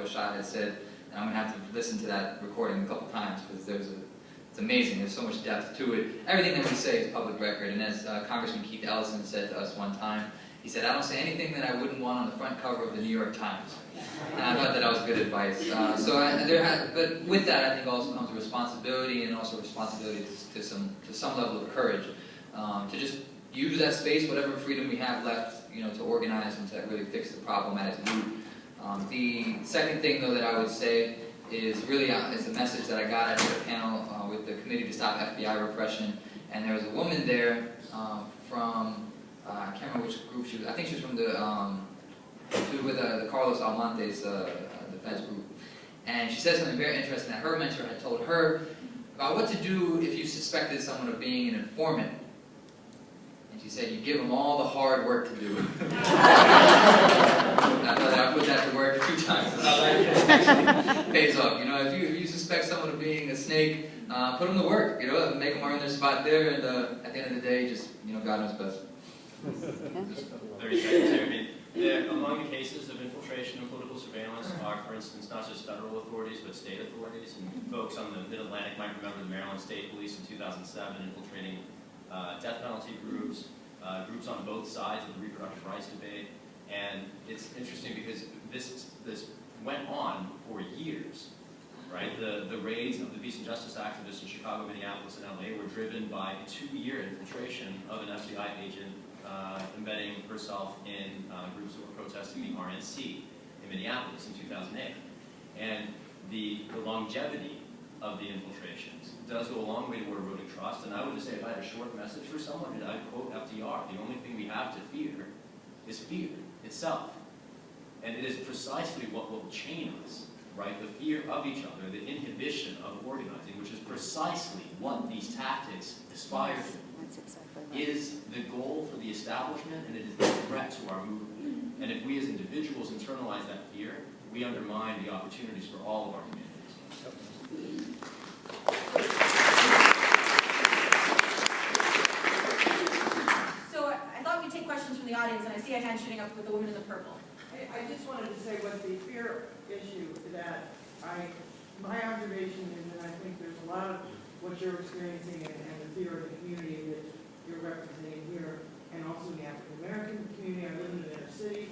what Shahid had said, and I'm going to have to listen to that recording a couple times because it's amazing. There's so much depth to it. Everything that we say is public record, and as Congressman Keith Ellison said to us one time, he said, "I don't say anything that I wouldn't want on the front cover of the New York Times." And I thought that was good advice. But with that, I think also comes a responsibility, and also responsibility to some level of courage, to just use that space, whatever freedom we have left, to organize and to really fix the problem at its root. The second thing, though, that I would say is really it's a message that I got at the panel with the Committee to Stop FBI Repression, and there was a woman there from I can't remember which group she was. I think she was from she was with the Carlos Almonte's defense group, and she said something very interesting that her mentor had told her about what to do if you suspected someone of being an informant. And she said, you give them all the hard work to do. I put that to work a few times. That's how that actually pays off. If you suspect someone of being a snake, put them to work. Make them earn their spot there, and at the end of the day, just God knows best. Just 30 seconds here. Among the cases of infiltration and political surveillance are, for instance, not just federal authorities, but state authorities. And folks on the Mid-Atlantic might remember the Maryland State Police in 2007 infiltrating death penalty groups, groups on both sides of the reproductive rights debate. And it's interesting because this went on for years, right? The raids of the peace and justice activists in Chicago, Minneapolis, and LA were driven by a 2-year infiltration of an FBI agent embedding herself in groups that were protesting the RNC in Minneapolis in 2008. And the longevity of the infiltrations does go a long way toward eroding trust. And I would just say, if I had a short message for someone, and I'd quote FDR, the only thing we have to fear is fear itself. And it is precisely what will chain us, right? The fear of each other, the inhibition of organizing, which is precisely what these tactics aspire to. That's exactly right. Is the goal for the establishment, and it is the threat to our movement. And if we as individuals internalize that fear, we undermine the opportunities for all of our communities. So I thought we'd take questions from the audience, and I see a hand shooting up with the woman in the purple. I just wanted to say what the fear issue that my observation is that I think there's a lot of what you're experiencing and the fear of the community that you're representing here, and also in the African American community. I live in the inner city,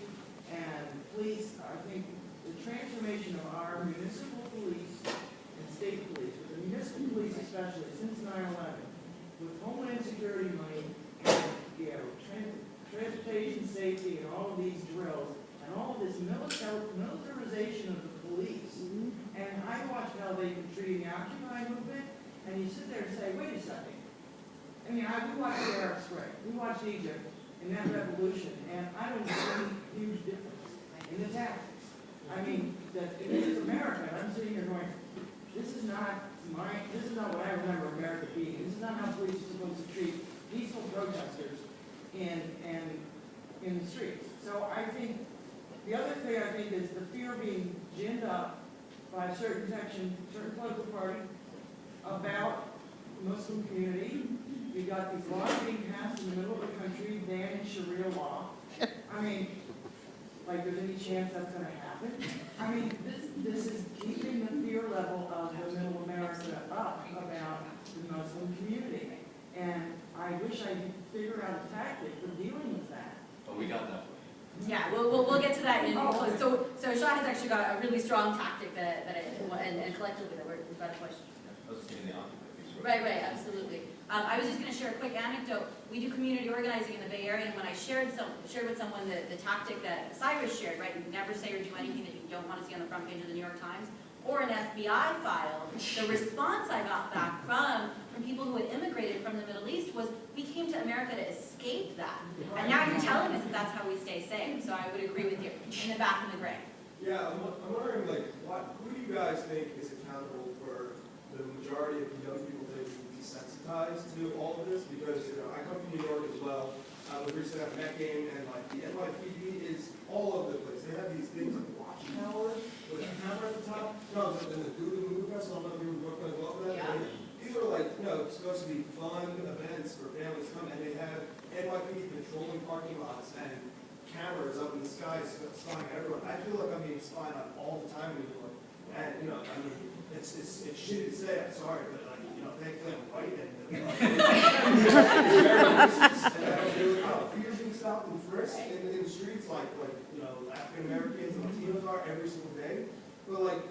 and police, I think the transformation of our municipal police and state police, but the municipal police especially, since 9/11, with Homeland Security money and transportation safety and all of these drills, and all of this militarization of the police. And I watched how they've been treating the Occupy movement, and you sit there and say, wait a second. I mean, we watched the Arab Spring, we watched Egypt in that revolution, and I don't see any huge difference in the tactics. I mean, it's America, and I'm sitting here going, this is not what I remember America being. This is not how police are supposed to treat peaceful protesters in the streets. So I think the other thing I think is the fear of being ginned up by a certain section, certain political party about the Muslim community. You got these laws being passed in the middle of the country, banning Sharia law. I mean, like there's any chance that's going to happen? I mean, this is keeping the fear level of the middle America up about the Muslim community. And I wish I could figure out a tactic for dealing with that. But we got that for you. Yeah, we'll get to that in close. So Shahid's actually got a really strong tactic and collectively that we've got a question. I was thinking the Occupy piece. Right, absolutely. I was just going to share a quick anecdote. We do community organizing in the Bay Area, and when I shared with someone the tactic that Cyrus shared, right, you never say or do anything that you don't want to see on the front page of the New York Times, or an FBI file, the response I got back from people who had immigrated from the Middle East was, we came to America to escape that. And now you're telling us that that's how we stay safe. So I would agree with you. In the back in the gray. Yeah, I'm wondering, like, who do you guys think is accountable for the majority of young people that are desensitized to all of this? Because, I come from New York as well. I was recently at a Met game, and, like, the NYPD is all over the place. They have these things like watchtowers with a camera at the top. I was in the Doodle Movie Festival. I don't know if you were Brooklyn as well for that. Yeah. These are like, supposed to be fun events for families to come, and they have NYPD patrolling parking lots and cameras up in the sky spying on everyone. I feel like I'm being spied on all the time in New And, you know, I mean, it's shitty to say, I'm sorry, but like, you know, thankfully I'm white and you're being stopped and frisked in the streets like, you know, African Americans and Latinos are every single day. But like,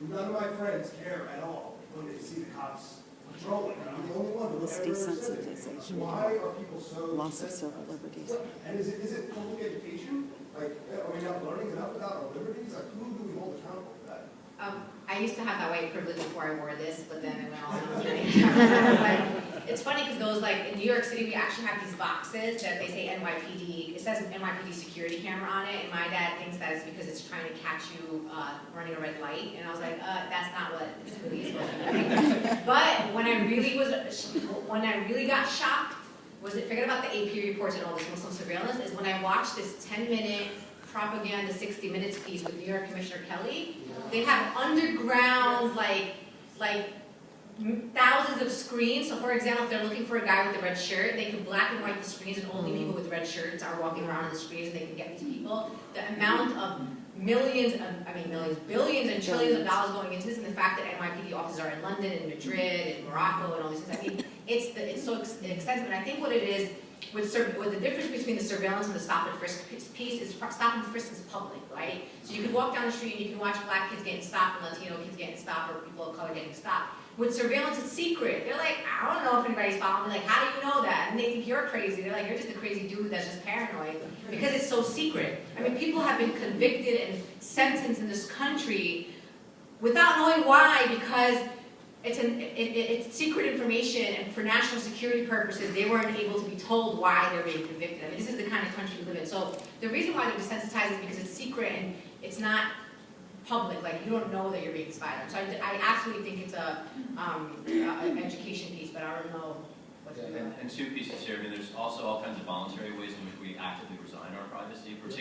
none of my friends care at all when they see the cops patrolling. I'm the only one who ever said it. Why are people so Loss of civil liberties. And is it public education? Like, are we not learning enough about our liberties? Like, who do we hold accountable for that? I used to have that white privilege before I wore this, but then it went all down. But it's funny because those, like, in New York City, we actually have these boxes that they say NYPD. It says NYPD security camera on it, and my dad thinks that is because it's trying to catch you running a red light. And I was like, that's not what this really is supposed to be. But when I really got shocked, forget about the AP reports and all this Muslim surveillance, is when I watched this 10-minute propaganda 60 Minutes piece with New York Commissioner Kelly. They have underground, like thousands of screens. So for example, if they're looking for a guy with a red shirt, they can black and white the screens and only people with red shirts are walking around on the screens and they can get these people. The amount of billions and trillions of dollars going into this, and the fact that NYPD offices are in London and Madrid and Morocco and all these things, I mean, it's so extensive. And I think what it is, with the difference between the surveillance and the stop and frisk piece is stop and frisk is public, right? So you can walk down the street and you can watch black kids getting stopped and Latino kids getting stopped or people of color getting stopped. With surveillance, it's secret. They're like, I don't know if anybody's following me. Like, how do you know that? And they think you're crazy. They're like, you're just a crazy dude that's just paranoid because it's so secret. I mean, people have been convicted and sentenced in this country without knowing why, because it's secret information, and for national security purposes, they weren't able to be told why they're being convicted. I mean, this is the kind of country we live in. So the reason why they're desensitized is because it's secret and it's not public. Like, you don't know that you're being spied on. So I absolutely think it's an education piece, but I don't know what to do. And two pieces here. I mean, there's also all kinds of voluntary ways in which we actively resign our privacy, particularly